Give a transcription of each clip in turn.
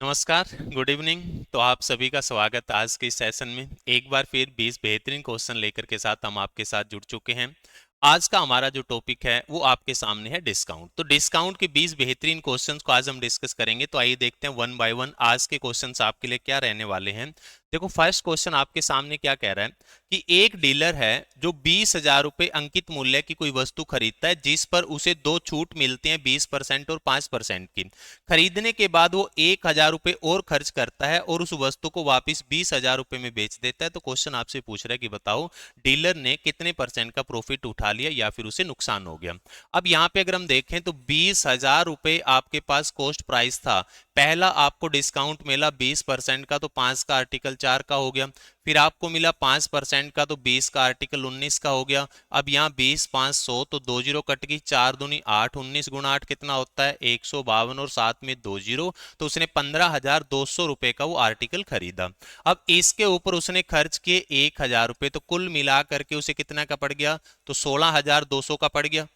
नमस्कार, good evening. तो आप सभी का स्वागत है आज के इस सेशन में। एक बार फिर 20 बेहतरीन क्वेश्चन लेकर के साथ हम आपके साथ जुड़ चुके हैं। आज का हमारा जो टॉपिक है वो आपके सामने है डिस्काउंट। तो डिस्काउंट के 20 बेहतरीन क्वेश्चंस को आज हम डिस्कस करेंगे। तो आइए देखते हैं वन बाय वन आज के क्वेश्चंस आपके लिए क्या रहने वाले हैं। देखो, फर्स्ट क्वेश्चन आपके सामने क्या कह रहा है कि एक डीलर है जो 20,000 रुपए अंकित मूल्य की कोई वस्तु खरीदता है जिस पर उसे दो छूट मिलती है 20% और 5% की। खरीदने के बाद वो 1,000 रुपए और खर्च करता है और उस वस्तु को वापस 20,000 रुपए में बेच देता है। तो क्वेश्चन आपसे पूछ रहा है कि बताओ डीलर ने कितने परसेंट का प्रॉफिट उठा लिया या फिर उसे नुकसान हो गया। अब यहाँ पे अगर हम देखें तो 20,000 रुपए आपके पास कॉस्ट प्राइस था। पहला आपको डिस्काउंट मिला 20% का, तो 5 का आर्टिकल 4 का हो गया। फिर आपको मिला 5% का, तो 20 का आर्टिकल 19 का हो गया। अब यहाँ 20 5 100, तो 2 जीरो कट गई, 4 दूनी 8, 19 गुना 8 कितना होता है 152, और साथ में 2 जीरो। तो उसने 15,200 रुपए का वो आर्टिकल खरीदा। अब इसके ऊपर उसने खर्च किए 1,000 रुपए, तो कुल मिला करके उसे कितना का पड़ गया, तो 16,200 का पड़ गया।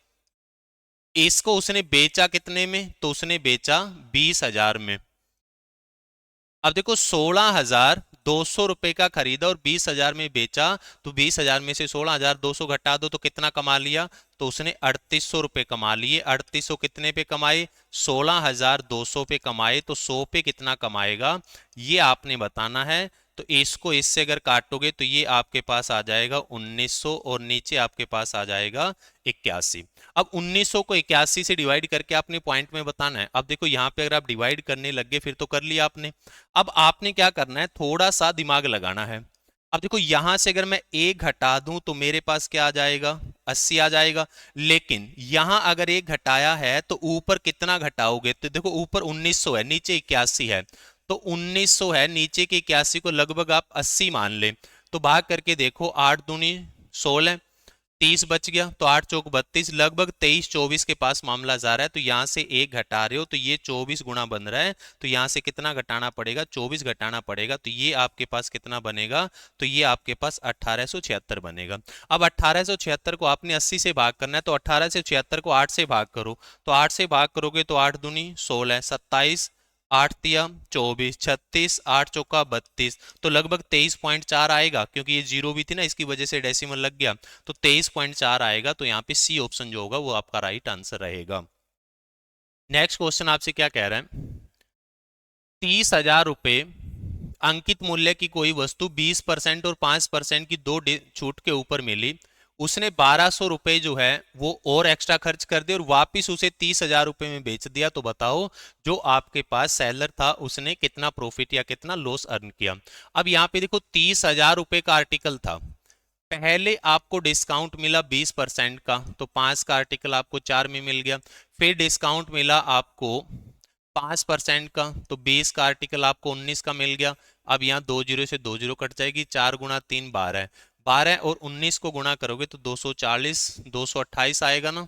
इसको उसने बेचा कितने में, तो उसने बेचा 20,000 में। अब देखो 16,200 रुपए का खरीदा और 20,000 में बेचा, तो 20,000 में से 16,200 घटा दो तो कितना कमा लिया, तो उसने 3,800 रुपए कमा लिए। 3,800 कितने पे कमाए, 16,200 पे कमाए। तो 100 पे कितना कमाएगा ये आपने बताना है। तो इसको इससे अगर काटोगे तो ये आपके पास आ जाएगा 1,900 और नीचे आपके पास आ जाएगा 81। अब 1,900 को 81 से डिवाइड करके आपने पॉइंट में बताना है। अब देखो यहाँ पे अगर आप डिवाइड करने लग गए फिर तो कर लिया आपने। अब आपने क्या करना है, थोड़ा सा दिमाग लगाना है। अब देखो यहां से अगर मैं एक घटा दूं तो मेरे पास क्या आ जाएगा, 80 आ जाएगा। लेकिन यहां अगर एक घटाया है तो ऊपर कितना घटाओगे, तो देखो ऊपर 1,900 है, नीचे 81 है। तो 1,900 है, नीचे के 81 को लगभग आप 80 मान ले। तो भाग करके देखो, 8 दूनी 16, 30 बच गया, तो 8 चौक 32, लगभग 23-24 के पास मामला जा रहा है। तो यहां से एक घटा रहे हो तो ये 24 गुना बन रहा है। तो यहां से कितना घटाना पड़ेगा, 24 घटाना पड़ेगा। तो ये आपके पास कितना बनेगा, तो ये आपके पास 1876 बनेगा। अब 1876 को आपने 80 से भाग करना है, तो 1876 को 8 से भाग करो। तो 8 से भाग करोगे तो 8 दूनी 16, 27, 8 तिया 24, 36, 8 चौका 32, तो लगभग 23.4 आएगा। क्योंकि ये जीरो भी थी ना, इसकी वजह से डेसिमल लग गया। तो 23.4 आएगा। तो यहाँ पे सी ऑप्शन जो होगा वो आपका राइट आंसर रहेगा। नेक्स्ट क्वेश्चन आपसे क्या कह रहा है, 30,000 रुपए अंकित मूल्य की कोई वस्तु 20% और 5% की दो छूट के ऊपर मिली। उसने 1,200 रुपए जो है वो और एक्स्ट्रा खर्च कर दिया और वापिस उसे 30,000 रुपए में बेच दिया। तो बताओ जो आपके पास सेलर था उसने कितना प्रॉफिट या कितना लॉस अर्न किया। अब यहाँ पे देखो 30,000 रुपए का आर्टिकल था। पहले आपको डिस्काउंट मिला 20% का, तो 5 का आर्टिकल आपको 4 में मिल गया। फिर डिस्काउंट मिला आपको 5% का, तो 20 का आर्टिकल आपको 19 का मिल गया। अब यहाँ 2 जीरो से 2 जीरो कट जाएगी, 4 गुना 3 12, 12 और 19 को गुणा करोगे तो 240, 228 आएगा ना।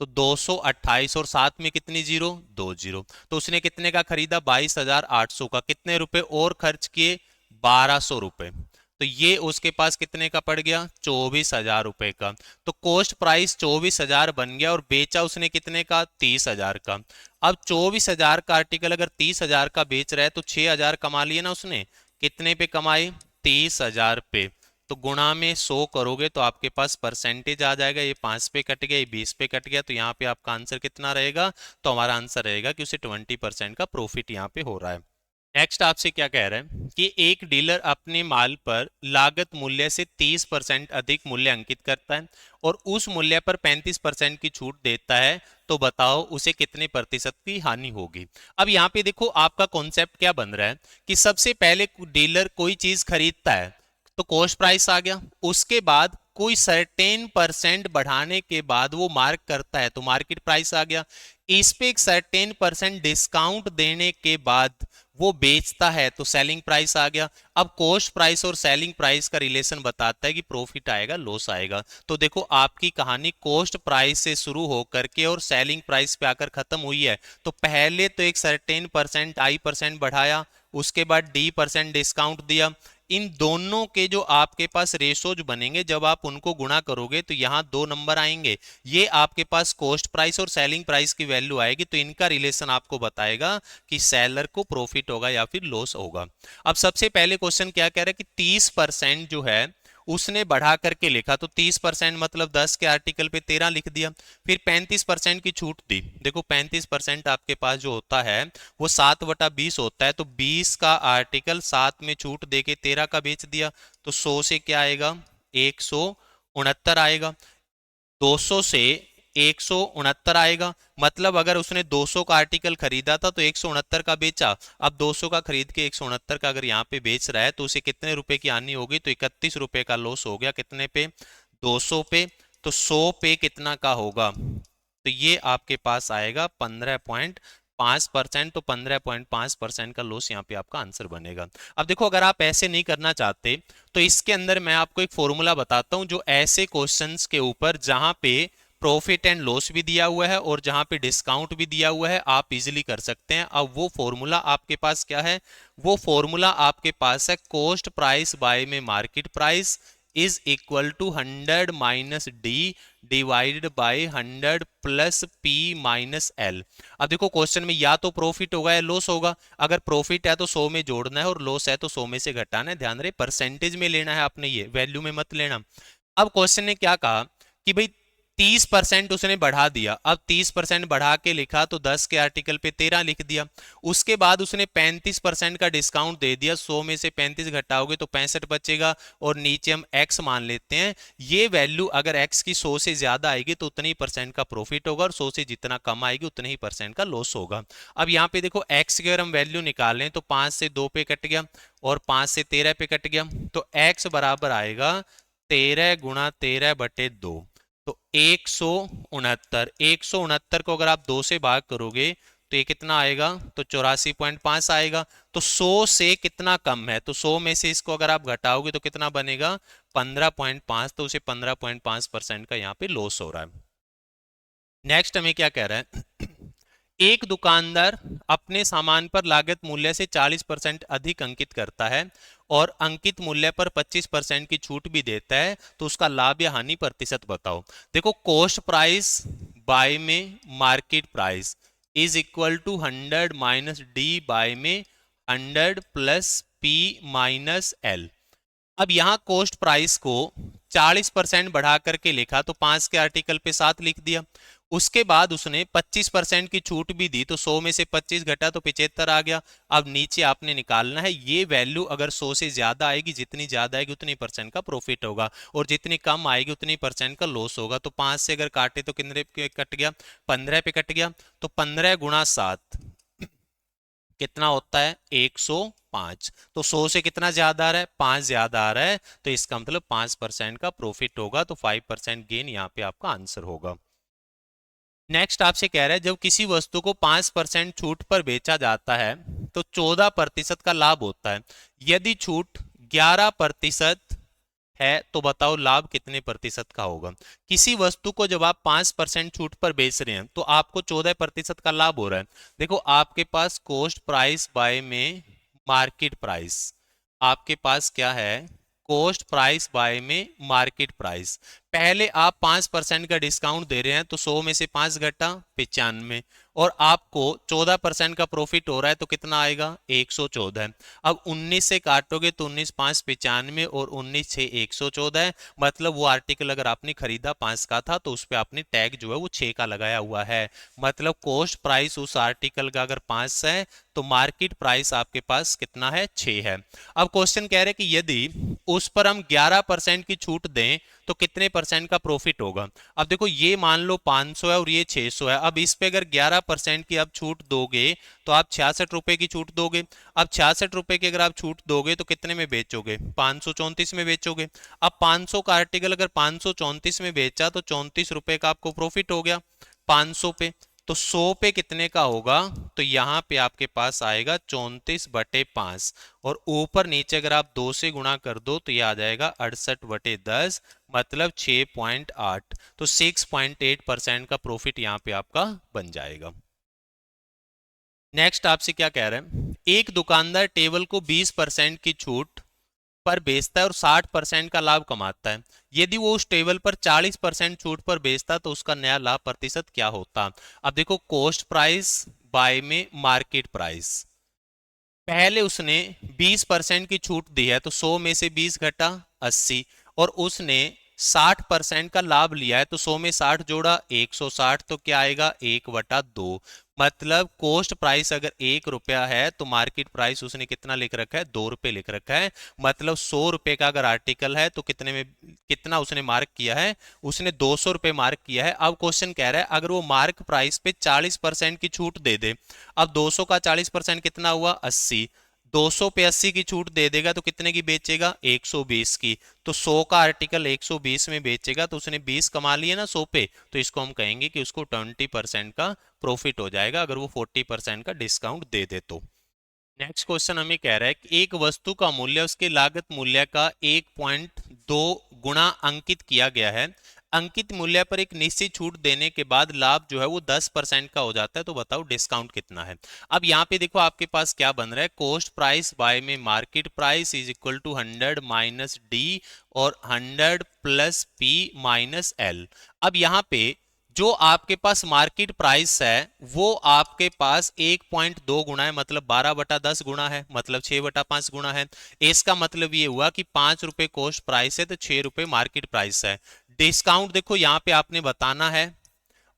तो 228 और साथ में कितनी जीरो, 2 जीरो। तो उसने कितने का खरीदा, 22,800 का। कितने रुपए और खर्च किए, 1,200 रुपए। तो ये उसके पास कितने का पड़ गया, 24,000 रुपए का। तो कॉस्ट प्राइस 24,000 बन गया और बेचा उसने कितने का, 30,000 का। अब 24,000 का आर्टिकल अगर 30,000 का बेच रहा है तो 6,000 कमा लिए ना उसने। कितने पे कमाए, 30,000 पे। तो गुणा में 100 करोगे तो आपके पास परसेंटेज आ जाएगा। ये 5 पे कट गया, ये 20 पे कट गया। तो यहाँ पे आपका आंसर कितना रहेगा, तो हमारा आंसर रहेगा कि उसे 20% का प्रॉफिट यहाँ पे हो रहा है। नेक्स्ट आपसे क्या कह रहा है कि एक डीलर अपने माल पर लागत मूल्य से 30% अधिक मूल्य अंकित करता है और उस मूल्य पर 35% की छूट देता है। तो बताओ उसे कितने प्रतिशत की हानि होगी। अब यहाँ पे देखो आपका कॉन्सेप्ट क्या बन रहा है कि सबसे पहले डीलर कोई चीज खरीदता है तो कॉस्ट प्राइस आ गया। उसके बाद कोई सर्टेन परसेंट बढ़ाने के बाद वो मार्क करता है तो मार्केट प्राइस आ गया। इस पे एक सर्टेन परसेंट डिस्काउंट देने के बाद वो बेचता है तो सेलिंग प्राइस आ गया। अब कॉस्ट प्राइस और सेलिंग प्राइस का रिलेशन बताता है कि प्रॉफिट आएगा लॉस आएगा। तो देखो आपकी कहानी कॉस्ट प्राइस से शुरू होकर के और सेलिंग प्राइस पे आकर खत्म हुई है। तो पहले तो एक सर्टेन परसेंट आई परसेंट बढ़ाया, उसके बाद डी परसेंट डिस्काउंट दिया, इन दोनों के जो आपके पास रेशोज बनेंगे जब आप उनको गुणा करोगे तो यहाँ 2 नंबर आएंगे। ये आपके पास कॉस्ट प्राइस और सेलिंग प्राइस की वैल्यू आएगी, तो इनका रिलेशन आपको बताएगा कि सेलर को प्रॉफिट होगा या फिर लॉस होगा। अब सबसे पहले क्वेश्चन क्या कह रहा है कि 30% जो है उसने बढ़ा करके लिखा, तो 30% मतलब 10 के आर्टिकल पे 13 लिख दिया। फिर 35% की छूट दी। देखो 35% आपके पास जो होता है वो 7/20 होता है, तो 20 का आर्टिकल 7 में छूट देके 13 का बेच दिया, तो 100 से क्या आएगा 169 आएगा। 200 से 169 आएगा, मतलब अगर उसने 200 का आर्टिकल खरीदा था तो 169 का बेचा। अब 200 का खरीद के 169 का अगर यहाँ पे बेच रहा है तो उसे कितने रुपए की आनी होगी, तो 31 रुपए का लॉस हो गया। कितने पे 200 पे, तो 100 पे कितना का होगा, तो ये आपके पास आएगा 15.5%। तो 15.5% का लॉस यहाँ पे आपका आंसर बनेगा। अब देखो अगर आप ऐसे नहीं करना चाहते तो इसके अंदर मैं आपको एक फॉर्मूला बताता हूं जो ऐसे क्वेश्चंस के ऊपर जहां पे प्रॉफिट एंड लॉस भी दिया हुआ है और जहां पे डिस्काउंट भी दिया हुआ है आप इजीली कर सकते हैं। अब वो फॉर्मूला आपके पास क्या है, वो फॉर्मूला आपके पास है कॉस्ट प्राइस बाय में market price is equal to 100 minus D divided by 100 plus P minus L. अब देखो क्वेश्चन में या तो प्रॉफिट होगा या लॉस होगा। अगर प्रॉफिट है तो 100 में जोड़ना है और लॉस है तो 100 में से घटाना है। ध्यान रहे परसेंटेज में लेना है आपने, ये वैल्यू में मत लेना। अब क्वेश्चन ने क्या कहा कि भाई 30% उसने बढ़ा दिया। अब 30% बढ़ा के लिखा तो 10 के आर्टिकल पे 13 लिख दिया। उसके बाद उसने 35% का डिस्काउंट दे दिया, 100 में से 35 घटाओगे तो 65 बचेगा और नीचे हम x मान लेते हैं। ये वैल्यू अगर x की 100 से ज्यादा आएगी तो उतनी परसेंट का प्रॉफिट होगा और 100 से जितना कम आएगी उतने ही परसेंट का लॉस होगा। अब यहाँ पे देखो x की अगर हम वैल्यू निकालें तो 5 से 2 पे कट गया और 5 से 13 पे कट गया, तो x बराबर आएगा 13 गुणा 13/2, तो 169। 169 को अगर आप 2 से भाग करोगे तो ये कितना आएगा, तो 84.5 आएगा। तो 100 से कितना कम है, तो 100 में से इसको अगर आप घटाओगे तो कितना बनेगा 15.5, तो उसे 15.5% का यहाँ पे लॉस हो रहा है। नेक्स्ट हमें क्या कह रहा है एक दुकानदार अपने सामान पर लागत मूल्य से 40% अधिक अंकित करता है और अंकित मूल्य पर 25% की छूट भी देता है, तो उसका लाभ या हानि प्रतिशत बताओ। देखो कॉस्ट प्राइस बाय में market price is equal to 100 minus D by में 100 प्लस पी माइनस एल। अब यहां कॉस्ट प्राइस को 40% बढ़ा करके लिखा, तो 5 के आर्टिकल पे 7 लिख दिया। उसके बाद उसने 25% की छूट भी दी, तो 100 में से 25 घटा तो 75 आ गया। अब नीचे आपने निकालना है ये वैल्यू अगर 100 से ज्यादा आएगी, जितनी ज्यादा आएगी उतनी परसेंट का प्रॉफिट होगा और जितनी कम आएगी उतनी परसेंट का लॉस होगा। तो 5 से अगर काटे तो कितने पे कट गया, 15 पे कट गया। तो 15 गुणा 7 कितना होता है 105। तो 100 से कितना ज्यादा आ रहा है, 5 ज्यादा आ रहा है, तो इसका मतलब 5% का प्रॉफिट होगा, तो 5% गेन यहाँ पे आपका आंसर होगा। नेक्स्ट आपसे कह रहा है जब किसी वस्तु को 5% छूट पर बेचा जाता है तो 14% का लाभ होता है। यदि छूट 11% है तो बताओ लाभ कितने प्रतिशत का होगा। किसी वस्तु को जब आप 5% छूट पर बेच रहे हैं तो आपको 14% का लाभ हो रहा है। देखो आपके पास कॉस्ट प्राइस बाय में मार्केट प्राइस, आपके पास क्या है कॉस्ट प्राइस बाय में मार्केट प्राइस। पहले आप 5% का डिस्काउंट दे रहे हैं तो 100 में से 5 घटा 95 और आपको 14% का प्रॉफिट हो रहा है, तो कितना आएगा 114। अब 19 से काटोगे तो 19 5 95 और 19 6 114 है। मतलब वो आर्टिकल अगर आपने खरीदा 5 का था तो उस पर आपने टैग जो है वो 6 का लगाया हुआ है। मतलब कॉस्ट प्राइस उस आर्टिकल का अगर 5 है तो मार्केट प्राइस आपके पास कितना है 6 है। अब क्वेश्चन कह रहे हैं कि यदि उस पर हम 11% की छूट दें तो कितने परसेंट का प्रॉफिट होगा। अब देखो ये मान लो 500 है और ये 600 है। अब इस पे अगर 11% की आप छूट दोगे तो आप 66 रुपए की छूट दोगे। अब 66 रुपए की अगर आप छूट दोगे तो कितने में बेचोगे, 534 में बेचोगे। अब 500 का आर्टिकल अगर 534 में बेचा तो 34 रुपए का आपको प्रॉफिट हो गया 500 पे। तो 100 पे कितने का होगा, तो यहां पे आपके पास आएगा 34/5 और ऊपर नीचे अगर आप 2 से गुणा कर दो तो ये आ जाएगा 68/10 मतलब 6.8। तो 6.8% का प्रॉफिट यहां पे आपका बन जाएगा। नेक्स्ट आपसे क्या कह रहे हैं एक दुकानदार टेबल को 20% की छूट पर बेचता है और 60% का लाभ कमाता है, यदि वो उस टेबल पर 40% छूट पर बेचता तो उसका नया लाभ प्रतिशत क्या होता। अब देखो, कॉस्ट प्राइस बाय में मार्केट प्राइस, पहले उसने 20% की छूट दी है तो 100 में से 20 घटा 80, और उसने 60% का लाभ लिया है तो 100 में 60 जोड़ा 160, तो क्या आएगा 1/2। मतलब कॉस्ट प्राइस अगर 1 रुपया है तो मार्केट प्राइस उसने कितना लिख रखा है, 2 रुपए लिख रखा है। मतलब 100 रुपए का अगर आर्टिकल है तो कितने में, कितना उसने मार्क किया है, उसने 200 रुपए मार्क किया है। अब क्वेश्चन कह रहा है अगर वो मार्क प्राइस पे 40% की छूट दे दे, अब 200 का 40% कितना हुआ 80, 200 पे 80 की छूट दे देगा तो कितने की बेचेगा 120 की, तो 100 का आर्टिकल 120 में बेचेगा तो उसने 20 कमा लिए ना 100 पे, तो इसको हम कहेंगे कि उसको 20% का प्रॉफिट हो जाएगा अगर वो 40% का डिस्काउंट दे दे तो। नेक्स्ट क्वेश्चन हमें कह रहा है कि एक वस्तु का मूल्य उसके लागत मूल्य का 1.2 गुना अंकित किया गया है, अंकित मूल्य पर एक निश्चित छूट देने के बाद लाभ जो है वो 10% का हो जाता है, तो बताओ डिस्काउंट कितना है। अब यहाँ पे देखो आपके पास क्या बन रहा है, कॉस्ट प्राइस बाय में market price is equal to 100 minus D और 100 प्लस पी माइनस एल। अब यहाँ पे जो आपके पास मार्केट प्राइस है वो आपके पास 1.2 गुना है, मतलब 12/10 गुना है, मतलब 6/5 गुना है। इसका मतलब ये हुआ कि 5 रुपए कॉस्ट प्राइस है तो 6 रुपए मार्केट प्राइस है। डिस्काउंट देखो यहाँ पे आपने बताना है,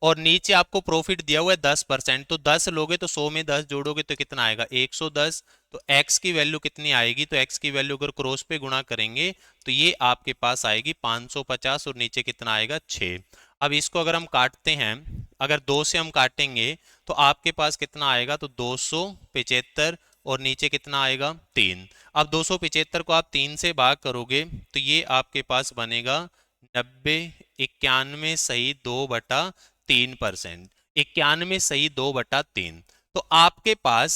और नीचे आपको प्रॉफिट दिया हुआ है 10%, तो 10 लोगे तो 100 में 10 जोड़ोगे तो कितना आएगा 110, तो x की वैल्यू कितनी आएगी, तो x की वैल्यू अगर क्रॉस पे गुणा करेंगे तो ये आपके पास आएगी 550, और नीचे कितना आएगा 6। अब इसको अगर हम काटते हैं, अगर 2 से हम काटेंगे तो आपके पास कितना आएगा, तो 275, और नीचे कितना आएगा 3। अब 275 को आप 3 से भाग करोगे तो ये आपके पास बनेगा 90, 91 सही 2/3%, 91 सही 2/3। तो आपके पास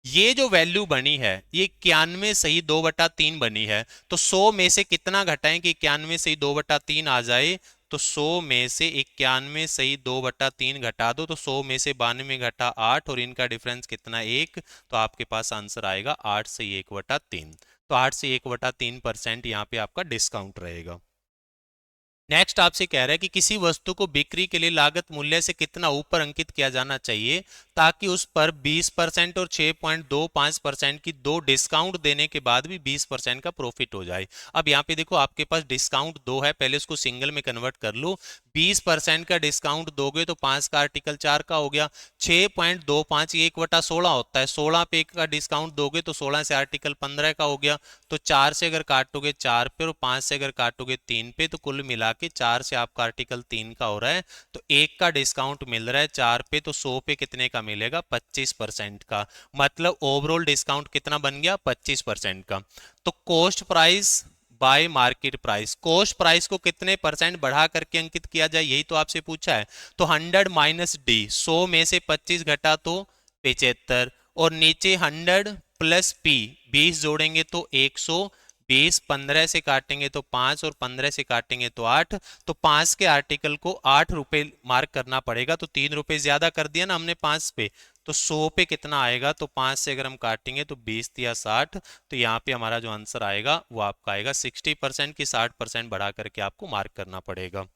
ये जो वैल्यू बनी है ये 91 सही 2/3 बनी है, तो 100 में से कितना घटाएं कि 91 सही 2/3 आ जाए, तो 100 में से 91 सही 2/3 घटा दो तो 100 में से 92 घटा 8, और इनका डिफरेंस कितना 1, तो आपके पास आंसर आएगा 8 सही 1/3। तो 8 से 1/3% यहाँ पे आपका डिस्काउंट रहेगा। नेक्स्ट आपसे कह रहा है कि किसी वस्तु को बिक्री के लिए लागत मूल्य से कितना ऊपर अंकित किया जाना चाहिए ताकि उस पर 20% और 6.25% की दो डिस्काउंट देने के बाद भी 20% का प्रॉफिट हो जाए। अब यहाँ पे देखो आपके पास डिस्काउंट 2 है, पहले उसको सिंगल में कन्वर्ट कर लो। 20% का डिस्काउंट दोगे तो 5 का आर्टिकल 4 का हो गया, 6.25 1/16 होता है, 16 पे का डिस्काउंट दोगे तो 16 से आर्टिकल 15 का हो गया, तो 4 से अगर काटोगे 4 पे और 5 से अगर काटोगे 3 पे, तो कुल मिला के 4 से आपका आर्टिकल 3 का हो रहा है, तो 1 का डिस्काउंट मिल रहा है 4 पे, तो 100 पे कितने का मिलेगा 25% का। मतलब ओवरऑल डिस्काउंट कितना बन गया 25% का। तो cost price bye market price, cost price को कितने परसेंट बढ़ा करके अंकित किया जाए यही तो आपसे पूछा है। तो 100 माइनस डी, 100 में से 25 घटा तो 75, और नीचे 100 प्लस पी 20 जोड़ेंगे तो 120, 15 से काटेंगे तो 5 और 15 से काटेंगे तो 8, तो 5 के आर्टिकल को 8 रुपए मार्क करना पड़ेगा, तो 3 रुपए ज्यादा कर दिया ना हमने 5 पे, तो 100 पे कितना आएगा, तो 5 से अगर हम काटेंगे तो 20 या 60, तो यहाँ पे हमारा जो आंसर आएगा वो आपका आएगा 60% की 60% बढ़ा करके आपको मार्क करना पड़ेगा।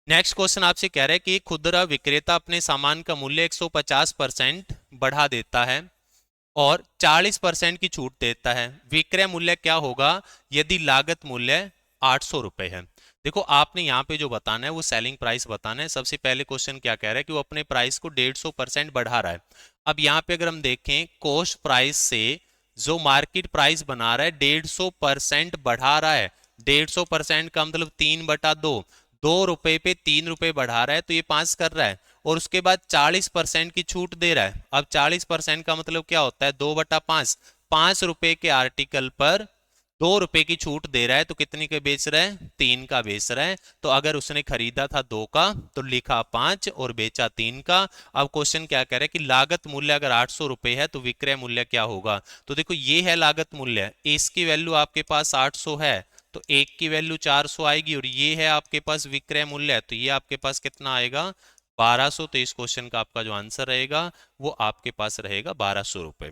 नेक्स्ट क्वेश्चन आपसे कह रहा है कि खुदरा विक्रेता अपने सामान का मूल्य 150% बढ़ा देता है और 40% की छूट देता है, विक्रय मूल्य क्या होगा यदि लागत मूल्य 800 रुपए है। देखो आपने यहाँ पे जो बताना है वो सेलिंग प्राइस बताना है। सबसे पहले क्वेश्चन क्या कह रहा है कि वो अपने प्राइस को 150% बढ़ा रहा है। अब यहाँ पे अगर हम देखें कॉस्ट प्राइस से जो मार्केट प्राइस बना रहा है 150% बढ़ा रहा है, 150% का मतलब 3/2, 2 रुपए पे 3 रुपए बढ़ा रहा है तो ये 5 कर रहा है, और उसके बाद 40% की छूट दे रहा है। अब 40% का मतलब क्या होता है 2/5, 5 रुपए के आर्टिकल पर 2 रुपए की छूट दे रहा है तो कितनी का बेच रहा है 3 का बेच रहा है। तो अगर उसने खरीदा था 2 का तो लिखा 5 और बेचा 3 का। अब क्वेश्चन क्या कह रहा है कि लागत मूल्य अगर 800 रुपए है तो विक्रय मूल्य क्या होगा। तो देखो ये है लागत मूल्य, इसकी वैल्यू आपके पास 800 है तो एक की वैल्यू 400 आएगी, और ये है आपके पास विक्रय मूल्य, तो ये आपके पास कितना आएगा 1200। तो इस क्वेश्चन का आपका जो आंसर रहेगा वो आपके पास रहेगा 1200 रुपए।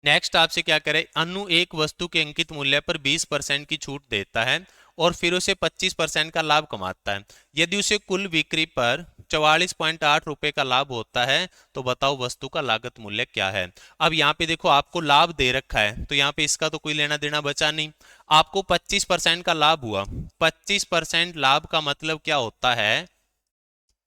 नेक्स्ट आपसे क्या करे, अनु एक वस्तु के अंकित मूल्य पर 20% की छूट देता है और फिर उसे 25% का लाभ कमाता है। यदि उसे कुल बिक्री पर 44.8 रुपए का लाभ होता है तो बताओ वस्तु का लागत मूल्य क्या है। अब यहाँ पे देखो आपको लाभ दे रखा है तो यहाँ पे इसका तो कोई लेना देना बचा नहीं। आपको 25% का लाभ हुआ। 25% लाभ का मतलब क्या होता है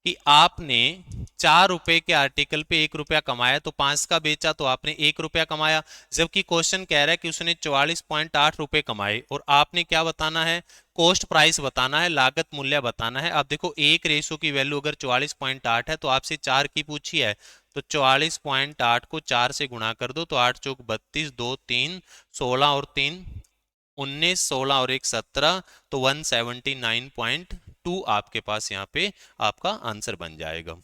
कि आपने 4 रुपए के आर्टिकल पे 1 रुपया कमाया तो 5 का बेचा तो आपने 1 रुपया कमाया। जबकि क्वेश्चन कह रहा है कि उसने 44.8 रुपए कमाए और आपने क्या बताना है, कॉस्ट प्राइस बताना है, लागत मूल्य बताना है। अब देखो एक रेशो की वैल्यू अगर 44.8 है तो आपसे 4 की पूछी है तो 44.8 को 4 से गुणा कर दो तो 8 चौक 32, 2 3 16 और 3 19, 16 और 1 17, तो 179.2 आपके पास यहाँ पे आपका आंसर बन जाएगा।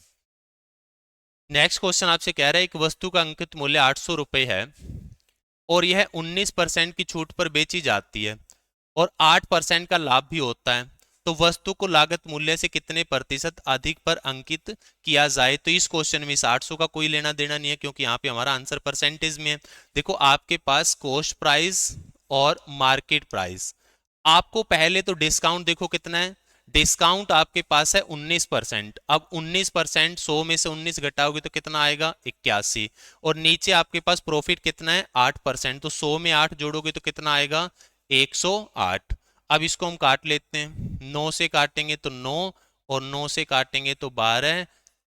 नेक्स्ट क्वेश्चन आपसे कह रहा है एक वस्तु का अंकित मूल्य 800 रुपए है और यह 19% की छूट पर बेची जाती है और 8% का लाभ भी होता है, तो वस्तु को लागत मूल्य से कितने प्रतिशत अधिक पर अंकित किया जाए। तो इस क्वेश्चन में इस 800 का कोई लेना देना नहीं है क्योंकि यहाँ पे हमारा आंसर परसेंटेज में है। देखो आपके पास कॉस्ट प्राइस और मार्केट प्राइस, आपको पहले तो डिस्काउंट देखो कितना है, डिस्काउंट आपके पास है 19%। अब 19% 100 में से 19 घटाओगे तो कितना आएगा 81। और नीचे आपके पास प्रॉफिट कितना है 8%, तो 100 में 8 जोड़ोगे तो कितना आएगा 108। अब इसको हम काट लेते हैं, 9 से काटेंगे तो 9 और 9 से काटेंगे तो 12,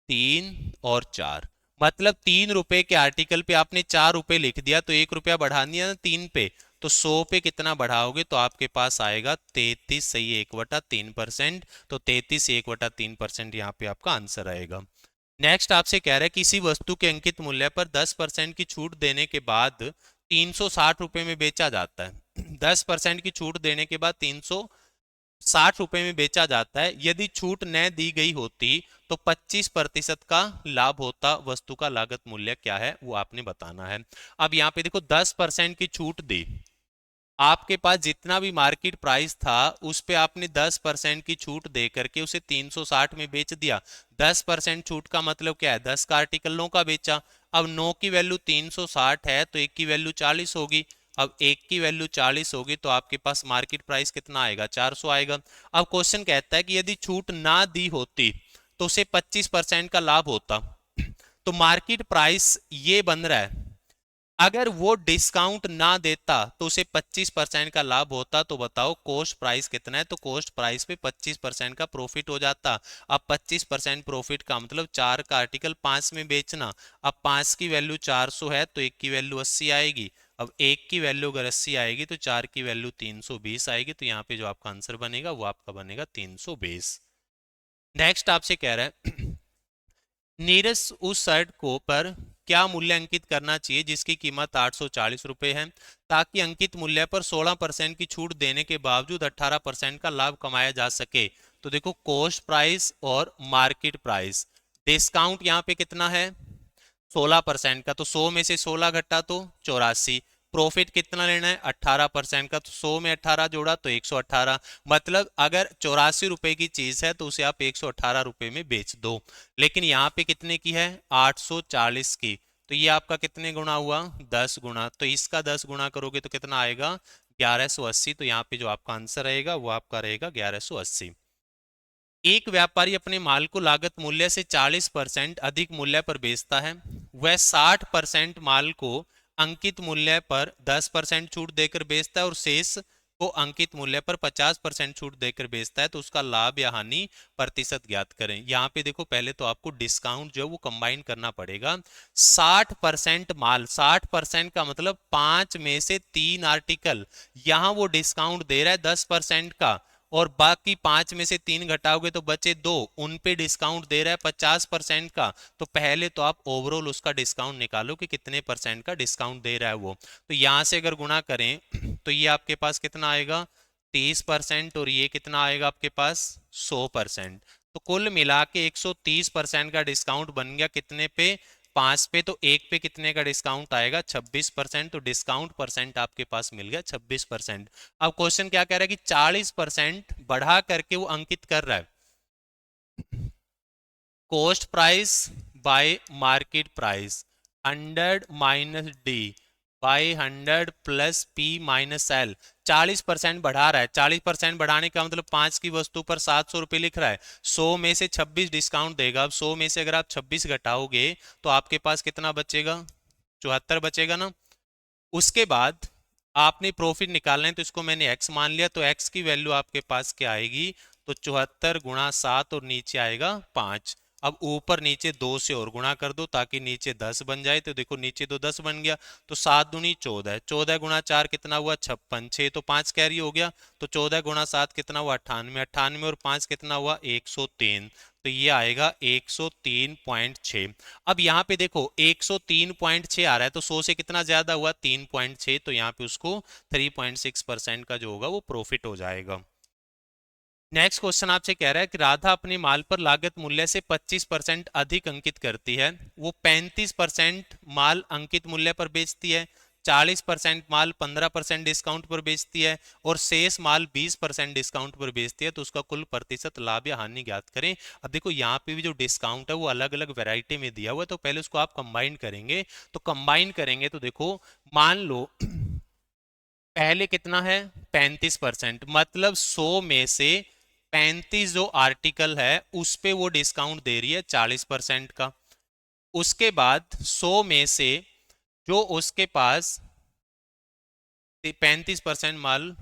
3 और 4, मतलब 3 रुपए के आर्टिकल पे आपने 4 रुपए लिख दिया तो 1 रुपया बढ़ा दिया ना 3 पे, तो 100 पे कितना बढ़ाओगे तो आपके पास आएगा 33 सही 1/3%। तो 33 1/3% यहाँ पे आपका आंसर आएगा। नेक्स्ट आपसे कह रहा है किसी वस्तु के अंकित मूल्य पर 10% की छूट देने के बाद 360 रुपए में बेचा जाता है। 10% की छूट देने के बाद 360 रुपए में बेचा जाता है। यदि छूट न दी गई होती तो 25% का लाभ होता, वस्तु का लागत मूल्य क्या है वो आपने बताना है। अब यहाँ पे देखो 10% की छूट दी, आपके पास जितना भी मार्केट प्राइस था उस पे आपने 10% की छूट दे करके उसे 360 में बेच दिया। 10% छूट का मतलब क्या है, 10 का आर्टिकल 9 का बेचा। अब 9 की वैल्यू 360 है तो 1 की वैल्यू 40 होगी। अब 1 की वैल्यू 40 होगी तो आपके पास मार्केट प्राइस कितना आएगा 400 आएगा। अब क्वेश्चन कहता है कि यदि छूट ना दी होती तो उसे 25% का लाभ होता। तो मार्केट प्राइस ये बन रहा है, अगर वो डिस्काउंट ना देता तो उसे 25% का लाभ होता। तो बताओ कॉस्ट प्राइस कितना है, तो कॉस्ट प्राइस पे 25% का प्रॉफिट हो जाता। अब 25% प्रॉफिट का मतलब 4 का आर्टिकल 5 में बेचना। अब 5 की वैल्यू 400 है तो 1 की वैल्यू 80 आएगी। अब 1 की वैल्यू अगर 80 आएगी तो 4 की वैल्यू 320 आएगी। तो यहाँ पे जो आपका आंसर बनेगा वो आपका बनेगा 320। नेक्स्ट आपसे कह रहा है नीरज उस शर्ट को पर क्या मूल्य अंकित करना चाहिए जिसकी कीमत 840 रुपए है ताकि अंकित मूल्य पर 16% की छूट देने के बावजूद 18% का लाभ कमाया जा सके। तो देखो कॉस्ट प्राइस और मार्केट प्राइस, डिस्काउंट यहाँ पे कितना है 16% का, तो 100 में से 16 घटा तो 84। प्रॉफिट कितना लेना है 18% का, तो 100 में 18 जोड़ा तो 118। मतलब अगर 84 रुपए की चीज है तो उसे आप 118 रुपए में बेच दो। लेकिन यहाँ पे कितने की है 840 की, तो ये आपका कितने गुना हुआ 10 गुना, तो इसका 10 गुना करोगे तो कितना आएगा 1180। तो यहाँ पे जो आपका आंसर रहेगा वो आपका रहेगा 1180। एक व्यापारी अपने माल को लागत मूल्य से 40% अधिक मूल्य पर बेचता है। वह 60% माल को अंकित मूल्य पर 10% छूट देकर बेचता है और शेष को अंकित मूल्य पर 50% छूट देकर बेचता है। तो उसका लाभ या हानि प्रतिशत ज्ञात करें। यहाँ पे देखो पहले तो आपको डिस्काउंट जो है वो कंबाइन करना पड़ेगा। 60% माल, 60% का मतलब 5 में से 3 आर्टिकल, यहाँ वो डिस्काउंट दे रहा है 10% का और बाकी 5 में से 3 घटाओगे तो बचे 2, उन पे डिस्काउंट दे रहा है 50% का। तो पहले तो आप ओवरऑल उसका डिस्काउंट निकालो कि कितने परसेंट का डिस्काउंट दे रहा है वो। तो यहां से अगर गुणा करें तो ये आपके पास कितना आएगा 30% और ये कितना आएगा आपके पास 100%। तो कुल मिला के 130% का डिस्काउंट बन गया कितने पे 5 पे, तो 1 पे कितने का डिस्काउंट आएगा 26%। तो डिस्काउंट परसेंट आपके पास मिल गया 26%। अब क्वेश्चन क्या कह रहा है कि 40% बढ़ा करके वो अंकित कर रहा है cost price bye market price 100 - D by 100 plus P minus L. 40% बढ़ा रहा है, 40% बढ़ाने का मतलब 5 की वस्तु पर 700 रुपये लिख रहा है, 100 में से 26 डिस्काउंट देगा। अब 100 में से अगर आप 26 घटाओगे तो आपके पास कितना बचेगा, 74 बचेगा ना। उसके बाद आपने प्रॉफिट निकालना है, तो इसको मैंने x मान लिया, तो x की वैल्यू आपके पास क्या आएगी, तो 74 गुणा 7 और नीचे आएगा 5। अब ऊपर नीचे 2 से और गुणा कर दो ताकि नीचे 10 बन जाए, तो देखो नीचे तो 10 बन गया, तो 7 दूनी 14, 14 गुणा 4 कितना हुआ 56, 6 तो 5 कैरी हो गया, तो 14 गुणा 7 कितना हुआ 98, 98 और 5 कितना हुआ 103, तो ये आएगा 103.6। अब यहाँ पे देखो 103.6 आ रहा है, तो 100 से कितना ज्यादा हुआ 3.6, तो यहाँ पे उसको 3.6% का जो होगा वो प्रॉफिट हो जाएगा। नेक्स्ट क्वेश्चन आपसे कह रहा है कि राधा अपने माल पर लागत मूल्य से 25% अधिक अंकित करती है, वो 35% माल अंकित मूल्य पर बेचती है, 40% माल 15% डिस्काउंट पर बेचती है और शेष माल 20% डिस्काउंट पर बेचती है, तो उसका कुल प्रतिशत लाभ या हानि ज्ञात करें। अब देखो यहाँ पे भी जो डिस्काउंट है वो अलग अलग वैरायटी में दिया हुआ है, तो पहले उसको आप कंबाइन करेंगे, तो कंबाइन करेंगे तो देखो मान लो पहले कितना है 35%, मतलब 100 में से 35 जो आर्टिकल है उस पे वो डिस्काउंट दे रही है 40% का। उसके बाद 100 में से जो उसके पास 35% माल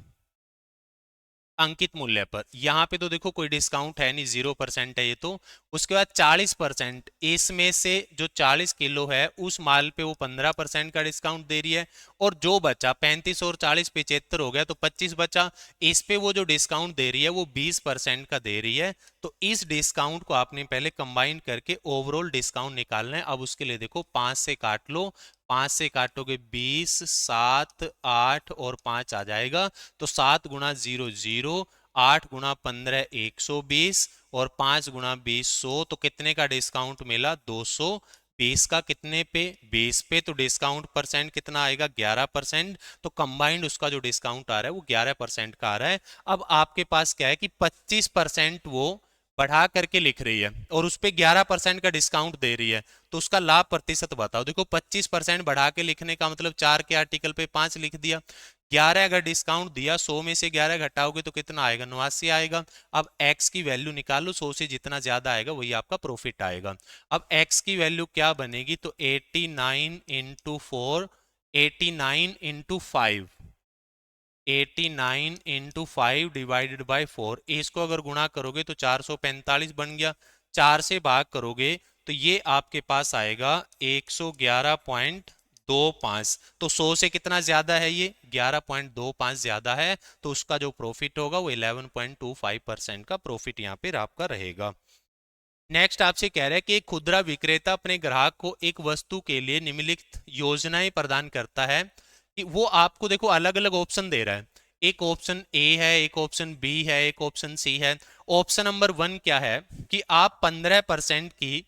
अंकित मूल्य पर, यहाँ पे तो देखो कोई डिस्काउंट है नहीं, 0% है ये तो। उसके बाद 40%, इसमें से जो 40 किलो है उस माल पे वो 15% का डिस्काउंट दे रही है, और जो बचा 35 और 40 75 हो गया, तो 25 बचा, इस पे वो जो डिस्काउंट दे रही है वो 20% का दे रही है। तो इस डिस्काउंट को आपने पहले कंबाइन करके ओवरऑल डिस्काउंट निकालना है। अब उसके लिए देखो 5 से काट लो, 5 से काटोगे 20, 7, 8 और 5 आ जाएगा, तो 7 गुणा 0 0, 8 गुणा 15 120 और 5 गुणा 20 100, तो कितने का डिस्काउंट मिला 220 का, कितने पे 20 पे, तो डिस्काउंट परसेंट कितना आएगा 11%, तो कंबाइंड उसका जो डिस्काउंट आ रहा है वो 11% का आ रहा है। अब आपके पास क्या है कि 25% वो बढ़ा करके लिख रही है और उस पे 11% का डिस्काउंट दे रही है, तो उसका लाभ प्रतिशत बताओ। देखो 25% बढ़ा के लिखने का मतलब 4 के आर्टिकल पे 5 लिख दिया, 11 अगर डिस्काउंट दिया, 100 में से 11 घटाओगे तो कितना आएगा 89 आएगा। अब x की वैल्यू निकालो, 100 से जितना ज्यादा आएगा वही आपका प्रॉफिट आएगा। अब x की वैल्यू क्या बनेगी, तो 89 into 4, 89 into 5, 89 into 5 divided by 4, इसको अगर गुणा करोगे तो 445 बन गया, 4 से भाग करोगे तो ये आपके पास आएगा 111.25, तो 100 से कितना ज्यादा है ये 11.25 ज्यादा है, तो उसका जो प्रॉफिट होगा वो 11.25% का प्रॉफिट यहाँ पे आपका रहेगा। नेक्स्ट आपसे कह रहा है कि एक खुदरा विक्रेता अपने ग्राहक को एक वस्तु के लिए निम्नलिखित योजनाएं प्रदान करता है, कि वो आपको देखो अलग अलग ऑप्शन दे रहा है, एक ऑप्शन ए है, एक ऑप्शन बी है, एक ऑप्शन सी है। ऑप्शन नंबर 1 क्या है कि आप 15% की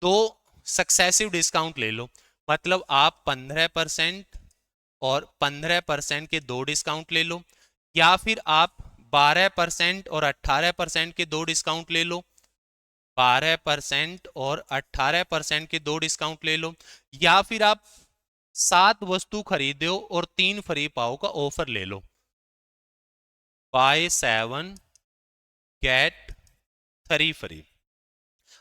दो सक्सेसिव डिस्काउंट ले लो, मतलब आप 15% और 15% के दो डिस्काउंट ले लो, या फिर आप 12% और 18% के दो डिस्काउंट ले लो, 12% और 18% के दो डिस्काउंट ले लो, या फिर आप 7 वस्तु खरीदो और 3 फ्री पाओ का ऑफर ले लो, बाय 7 गेट 3 फ्री।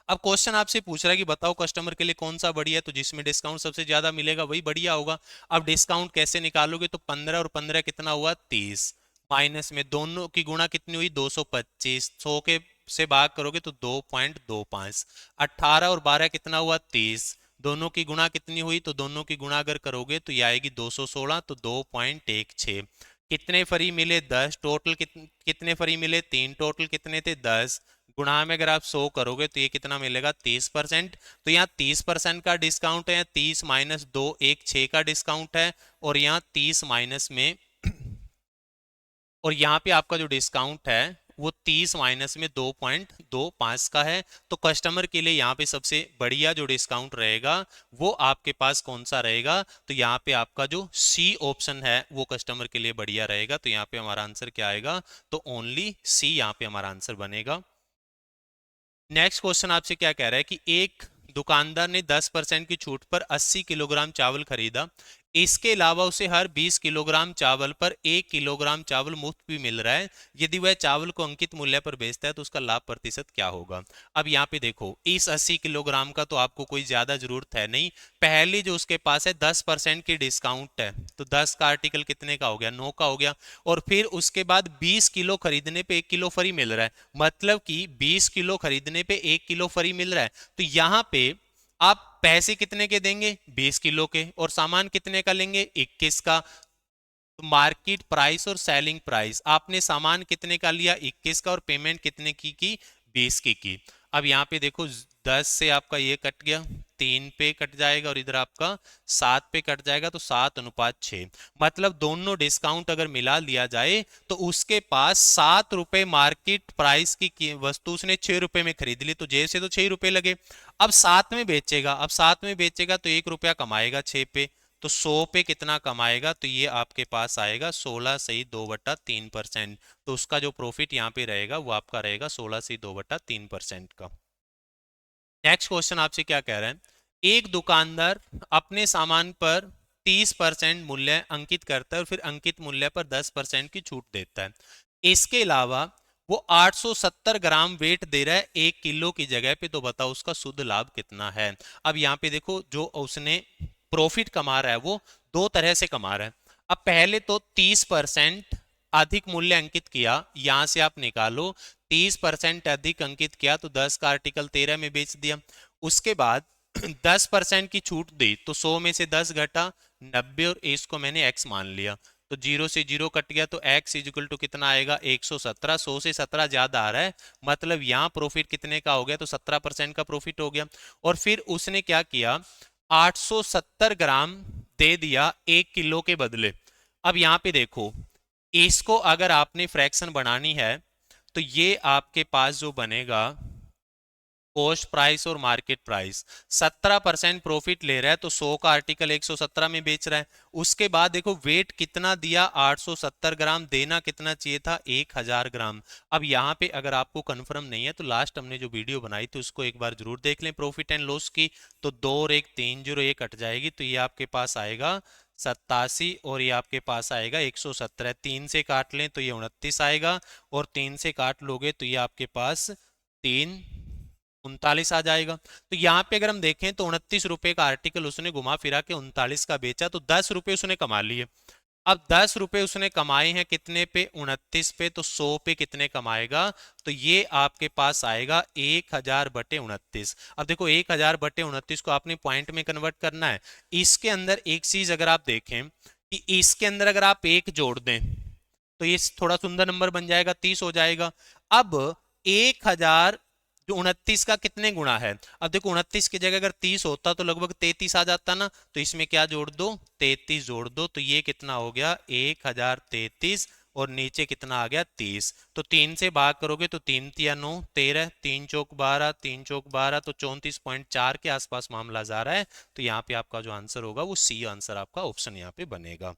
अब क्वेश्चन आपसे पूछ रहा है कि बताओ कस्टमर के लिए कौन सा बढ़िया है, तो जिसमें डिस्काउंट सबसे ज्यादा मिलेगा वही बढ़िया होगा। अब डिस्काउंट कैसे निकालोगे, तो 15 और 15 कितना हुआ 30, माइनस में दोनों की गुणा कितनी हुई 225, 100 के से भाग करोगे तो 2.25, 18 और 12 कितना हुआ 30, दोनों की गुणा कितनी हुई, तो दोनों की गुणा अगर करोगे तो ये आएगी 216, तो 2.16। कितने फ्री मिले 10, टोटल कितने फ्री मिले 3, टोटल कितने थे 10, गुणा में अगर आप 100 करोगे तो ये कितना मिलेगा 30%, तो यहाँ 30% का डिस्काउंट है, 30 माइनस 2 एक 6 का डिस्काउंट है, और यहाँ 30 माइनस में और यहाँ पे आपका जो डिस्काउंट है वो 30 माइनस में 2.25 का है। तो कस्टमर के लिए यहाँ पे सबसे बढ़िया जो डिस्काउंट रहेगा वो आपके पास कौन सा रहेगा, तो यहाँ पे आपका जो सी ऑप्शन है वो कस्टमर के लिए बढ़िया रहेगा, तो यहाँ पे हमारा आंसर क्या आएगा, तो ओनली सी यहाँ पे हमारा आंसर बनेगा। नेक्स्ट क्वेश्चन आपसे क्या कह रहा है कि एक दुकानदार ने 10% की छूट पर 80 किलोग्राम चावल खरीदा, इसके अलावा उसे हर 20 किलोग्राम चावल पर 1 किलोग्राम चावल मुफ्त भी मिल रहा है। यदि वह चावल को अंकित मूल्य पर बेचता है तो उसका लाभ प्रतिशत क्या होगा। अब यहाँ पे देखो, इस 80 किलोग्राम का तो आपको कोई ज्यादा जरूरत है नहीं। पहली जो उसके पास है 10% की डिस्काउंट है, तो 10 का आर्टिकल कितने का हो गया, 9 का हो गया। और फिर उसके बाद 20 किलो खरीदने पे 1 किलो फ्री मिल रहा है, मतलब कि 20 किलो खरीदने पे 1 किलो फ्री मिल रहा है। तो यहाँ पे आप पैसे कितने के देंगे, 20 किलो के, और सामान कितने का लेंगे, 21 का। तो मार्केट प्राइस और सेलिंग प्राइस, आपने सामान कितने का लिया, 21 का, और पेमेंट कितने की 20 की। अब यहाँ पे देखो 10 से आपका ये कट गया, 3 पे कट जाएगा, और इधर आपका 7 पे कट जाएगा, तो 7:6। मतलब दोनों डिस्काउंट अगर मिला लिया जाए तो उसके पास 7 रुपए मार्केट प्राइस की वस्तु उसने 6 रुपए में खरीद ली, तो जैसे तो 6 रुपए लगे। अब 7 में बेचेगा, अब 7 में बेचेगा तो 1 रुपया कमाएगा 6 पे, तो 100 पे कितना कमाएगा, तो ये आपके पास आएगा 16 से 2/3%। तो उसका जो प्रॉफिट यहाँ पे रहेगा वो आपका रहेगा 16 से 2/3% का। नेक्स्ट क्वेश्चन आपसे क्या कह रहा है, एक दुकानदार अपने सामान पर 30% मूल्य अंकित करता है और फिर अंकित मूल्य पर 10% की छूट देता है। इसके अलावा वो 870 ग्राम वेट दे रहा है 1 किलो की जगह पे, तो बताओ उसका शुद्ध लाभ कितना है। अब यहाँ पे देखो, जो उसने प्रॉफिट कमा रहा है वो दो तरह से कमा रहा है। अब पहले तो 30% अधिक मूल्य अंकित किया, यहां से आप निकालो, 30% अधिक अंकित किया तो 10 का आर्टिकल 13 में बेच दिया। उसके बाद 10% की छूट दी, तो 100 में से 10 घटा 90, और इसको मैंने x मान लिया, तो 0 से 0 कट गया, तो x इक्वल टू कितना आएगा, 117। 100 से 17 ज्यादा आ रहा है, मतलब यहाँ प्रॉफिट कितने का हो गया, तो 17% का प्रॉफिट हो गया। और फिर उसने क्या किया, 870 ग्राम दे दिया 1 किलो के बदले। अब यहाँ पे देखो, इसको अगर आपने फ्रैक्शन बनानी है तो ये आपके पास जो बनेगा, कॉस्ट प्राइस और मार्केट प्राइस, 17% प्रॉफिट ले रहा है, तो 100 का आर्टिकल 117 में बेच रहा है। उसके बाद देखो वेट कितना दिया, 870 ग्राम, देना कितना चाहिए था, 1000 ग्राम। अब यहाँ पे अगर आपको कंफर्म नहीं है तो लास्ट हमने जो वीडियो बनाई थी उसको एक बार जरूर देख लें प्रॉफिट एंड लॉस की। तो 2 और 1 3 0 ये कट जाएगी, तो ये आपके पास आएगा 87, और ये आपके पास आएगा 117। 3 से काट लें तो ये 29 आएगा, और 3 से काट लोगे तो ये आपके पास 3:39 आ जाएगा। तो यहाँ पे अगर हम देखें तो 29 रुपए का आर्टिकल उसने घुमा फिरा के 39 का बेचा, तो 10 रुपए उसने कमा लिए। अब 10 रुपए उसने कमाए हैं कितने पे, 29 पे, तो 100 पे कितने कमाएगा, तो ये आपके पास आएगा 1000/29। अब देखो 1000/29 को आपने पॉइंट में कन्वर्ट करना है। इसके अंदर एक चीज अगर आप देखें कि इसके अंदर अगर आप 1 जोड़ दें तो ये थोड़ा सुंदर नंबर बन जाएगा, 30 हो जाएगा। अब 1000 जो 29 का कितने गुणा है, अब देखो 29 की जगह अगर 30 होता तो लगभग 33 आ जाता ना, तो इसमें क्या जोड़ दो, 33 जोड़ दो, तो ये कितना हो गया, 1033, और नीचे कितना आ गया, 30। तो 3 से भाग करोगे तो 3 तिया 9, 13, 3 चौक 12, 3 चौक 12, तो 34.4 के आसपास मामला जा रहा है। तो यहाँ पे आपका जो आंसर होगा वो सी आंसर आपका ऑप्शन यहाँ पे बनेगा।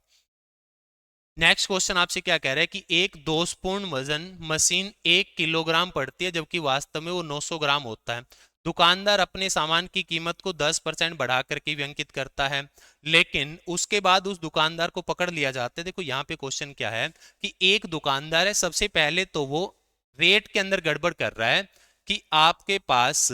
नेक्स्ट क्वेश्चन आपसे क्या कह रहा है कि एक दोषपूर्ण वजन मशीन 1 किलोग्राम पड़ती है जबकि वास्तव में वो 900 ग्राम होता है। दुकानदार अपने सामान की कीमत को 10% बढ़ा करके भी अंकित करता है, लेकिन उसके बाद उस दुकानदार को पकड़ लिया जाता है। देखो यहाँ पे क्वेश्चन क्या है कि एक दुकानदार है, सबसे पहले तो वो रेट के अंदर गड़बड़ कर रहा है कि आपके पास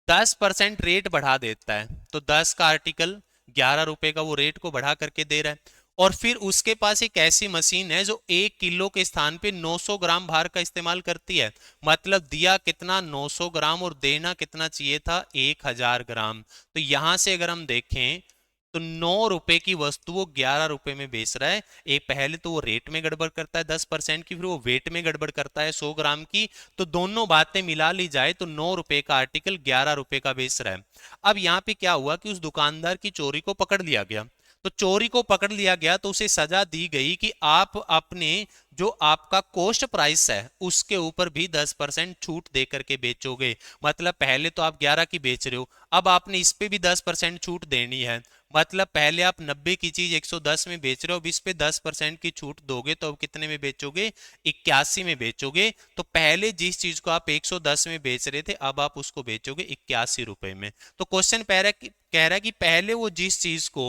10% रेट बढ़ा देता है, तो 10 का आर्टिकल 11 रुपए का वो रेट को बढ़ा करके दे रहा है। और फिर उसके पास एक ऐसी मशीन है जो 1 किलो के स्थान पे 900 ग्राम भार का इस्तेमाल करती है, मतलब दिया कितना, 900 ग्राम, और देना कितना चाहिए था, 1000 ग्राम। तो यहां से अगर हम देखें तो 9 रुपए की वस्तु वो 11 रुपए में बेच रहा है। एक पहले तो वो रेट में गड़बड़ करता है 10% की, फिर वो वेट में गड़बड़ करता है 100 ग्राम की। तो दोनों बातें मिला ली जाए तो 9 रुपए का आर्टिकल 11 रुपए का बेच रहा है। अब यहाँ पे क्या हुआ कि उस दुकानदार की चोरी को पकड़ लिया गया। तो चोरी को पकड़ लिया गया तो उसे सजा दी गई कि आप अपने जो आपका कॉस्ट प्राइस है उसके ऊपर भी 10% छूट दे करके बेचोगे। मतलब पहले तो आप 11 की बेच रहे हो, अब आपने इस पे भी 10% छूट देनी है। मतलब पहले आप 90 की चीज 110 में बेच रहे हो, अब इस पे 10% की छूट दोगे तो अब कितने में बेचोगे, 81 में बेचोगे। तो पहले जिस चीज को आप 110 में बेच रहे थे अब आप उसको बेचोगे 81 रुपए में। तो क्वेश्चन कह रहा है कि पहले वो जिस चीज को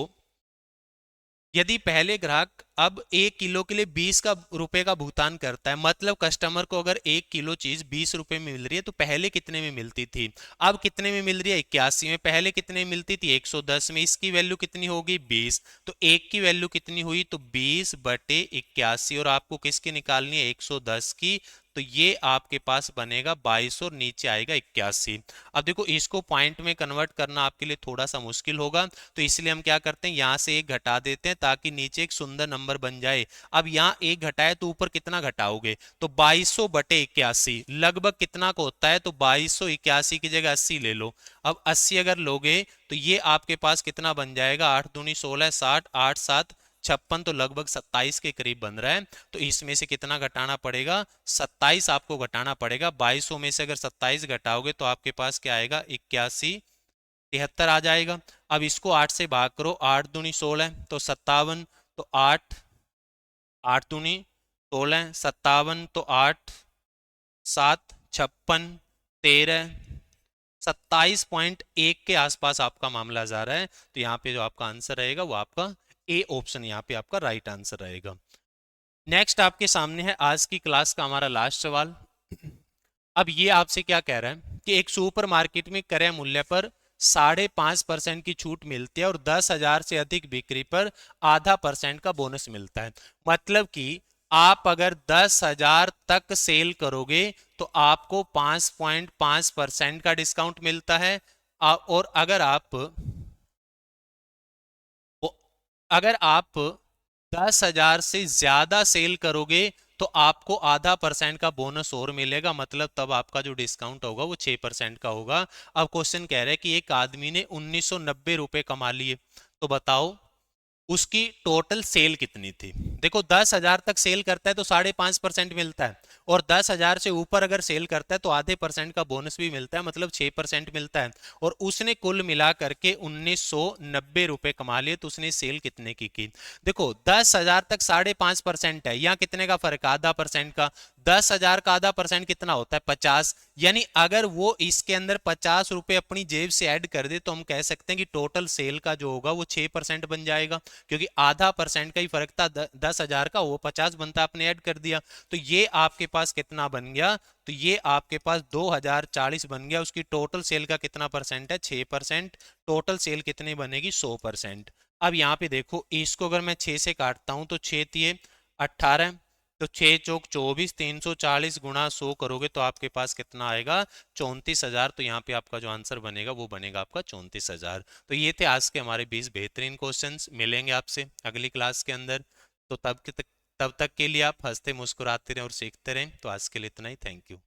यदि पहले ग्राहक अब 1 किलो के लिए 20 रुपए का भुगतान करता है, मतलब कस्टमर को अगर 1 किलो चीज 20 रुपए में मिल रही है तो पहले कितने में मिलती थी, अब कितने में मिल रही है 81 में, पहले कितने में मिलती थी 110 में, इसकी वैल्यू कितनी होगी 20, तो एक की वैल्यू कितनी हुई तो 20/81, और आपको किसकी निकालनी है 110 की, तो ये आपके पास बनेगा 22 और नीचे आएगा 81। अब देखो इसको पॉइंट में कन्वर्ट करना आपके लिए थोड़ा सा मुश्किल होगा, तो इसलिए हम क्या करते हैं यहाँ से एक घटा देते हैं ताकि नीचे एक सुंदर नंबर बन जाए। अब यहाँ एक घटाए तो ऊपर कितना घटाओगे, तो 2200/81 लगभग कितना को होता है, तो 2281 की जगह 80 ले लो। अब 80 अगर लोगे तो ये आपके पास कितना बन जाएगा, 8 दूनी 16, 60, 8 7 56, तो लगभग 27 के करीब बन रहा है। तो इसमें से कितना घटाना पड़ेगा, 27 आपको घटाना पड़ेगा। 2200 में से अगर 27 घटाओगे तो आपके पास क्या आएगा 81 73 आ जाएगा। अब इसको 8 से भाग करो, 8 दूनी 16 तो 57, तो 8 8 दूनी 16, 57 तो 8 7 56 13 27.1 के आसपास आपका मामला जा रहा है। तो यहाँ पे जो आपका आंसर रहेगा वो आपका ए ऑप्शन यहाँ पे आपका राइट आंसर रहेगा। नेक्स्ट आपके सामने है आज की क्लास का हमारा लास्ट सवाल। अब ये आपसे क्या कह रहा है कि एक सुपरमार्केट में क्रय मूल्य पर 5.5% की छूट मिलती है और 10,000 से अधिक बिक्री पर ½ % का बोनस मिलता है। मतलब कि आप अगर 10,000 तक सेल करोगे तो आपको 5.5% का डिस्काउंट मिलता है। और अगर आप 10,000 से ज्यादा सेल करोगे तो आपको ½ % का बोनस और मिलेगा, मतलब तब आपका जो डिस्काउंट होगा वो 6% का होगा। अब क्वेश्चन कह रहा है कि एक आदमी ने 1990 रुपए कमा लिए, तो बताओ उसकी टोटल सेल कितनी थी। देखो 10,000 तक सेल करता है तो 5.5% मिलता है, और 10,000 से ऊपर अगर सेल करता है तो ½ % का बोनस भी मिलता है, मतलब 6% मिलता है। और उसने कुल मिला करके 1990 रुपए कमा लिए, तो उसने सेल कितने की। देखो 10,000 तक 5.5% है, यहाँ कितने का फर्क है, ½ % का। 10,000 का ½ % कितना होता है 50, यानी अगर वो इसके अंदर 50 रुपए अपनी जेब से ऐड कर दे तो हम कह सकते हैं कि टोटल सेल का जो होगा वो 6% बन जाएगा, क्योंकि ½ % का ही फर्क था। 10,000 का वो 50 बनता, आपने ऐड कर दिया, तो ये आपके पास कितना बन गया, तो ये आपके पास 2040 बन गया। उसकी टोटल सेल का कितना परसेंट है 6%, टोटल सेल कितनी बनेगी 100%। अब यहाँ पे देखो इसको अगर मैं 6 से काटता हूं तो 6 तिये 18, तो 6 चौक 24, 340 गुणा 100 करोगे तो आपके पास कितना आएगा 34,000। तो यहाँ पे आपका जो आंसर बनेगा वो बनेगा आपका 34,000। तो ये थे आज के हमारे 20 बेहतरीन क्वेश्चंस। मिलेंगे आपसे अगली क्लास के अंदर, तो तब तक के लिए आप हंसते मुस्कुराते रहें और सीखते रहें। तो आज के लिए इतना ही, थैंक यू।